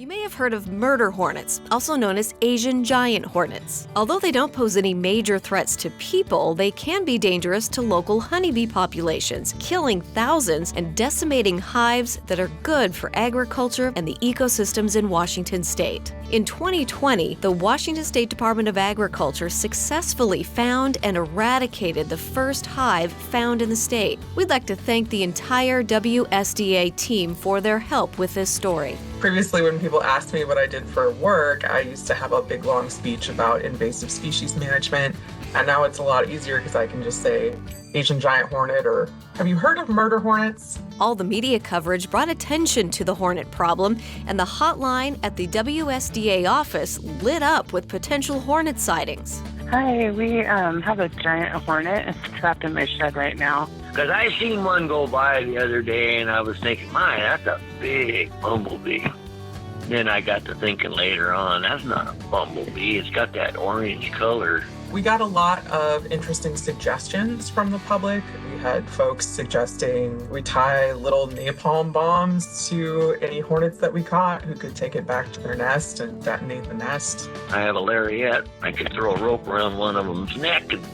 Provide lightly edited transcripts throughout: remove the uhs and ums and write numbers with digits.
You may have heard of murder hornets, also known as Asian giant hornets. Although they don't pose any major threats to people, they can be dangerous to local honeybee populations, killing thousands and decimating hives that are good for agriculture and the ecosystems in Washington state. In 2020, the Washington State Department of Agriculture successfully found and eradicated the first hive found in the state. We'd like to thank the entire WSDA team for their help with this story. Previously, when people asked me what I did for work, I used to have a big long speech about invasive species management, and now it's a lot easier because I can just say Asian giant hornet or have you heard of murder hornets? All the media coverage brought attention to the hornet problem, and the hotline at the WSDA office lit up with potential hornet sightings. Hi, we have a giant hornet. It's trapped in my shed right now. Because I seen one go by the other day, and I was thinking, my, that's a big bumblebee. Then I got to thinking later on, that's not a bumblebee. It's got that orange color. We got a lot of interesting suggestions from the public. We had folks suggesting we tie little napalm bombs to any hornets that we caught who could take it back to their nest and detonate the nest. I have a lariat. I could throw a rope around one of them's neck and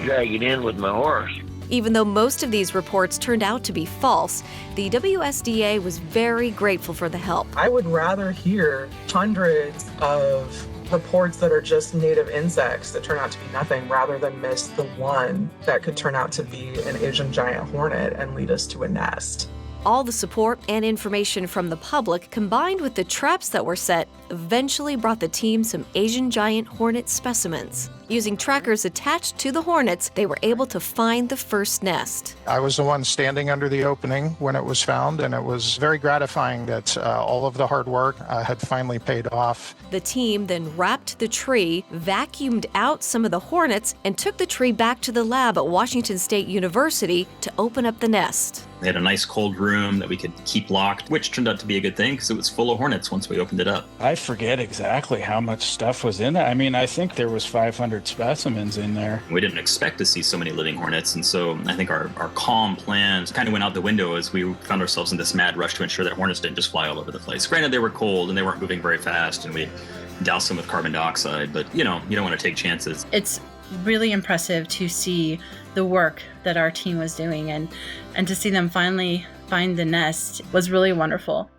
drag it in with my horse. Even though most of these reports turned out to be false, the WSDA was very grateful for the help. I would rather hear hundreds of reports that are just native insects that turn out to be nothing rather than miss the one that could turn out to be an Asian giant hornet and lead us to a nest. All the support and information from the public, combined with the traps that were set, eventually brought the team some Asian giant hornet specimens. Using trackers attached to the hornets, they were able to find the first nest. I was the one standing under the opening when it was found, and it was very gratifying that all of the hard work had finally paid off. The team then wrapped the tree, vacuumed out some of the hornets, and took the tree back to the lab at Washington State University to open up the nest. They had a nice cold room that we could keep locked, which turned out to be a good thing because it was full of hornets once we opened it up. I forget exactly how much stuff was in there. I mean, I think there was 500 specimens in there. We didn't expect to see so many living hornets, and so I think our calm plans kind of went out the window as we found ourselves in this mad rush to ensure that hornets didn't just fly all over the place. Granted, they were cold and they weren't moving very fast, and we doused them with carbon dioxide, but you don't want to take chances. It's really impressive to see the work that our team was doing, and to see them finally find the nest was really wonderful.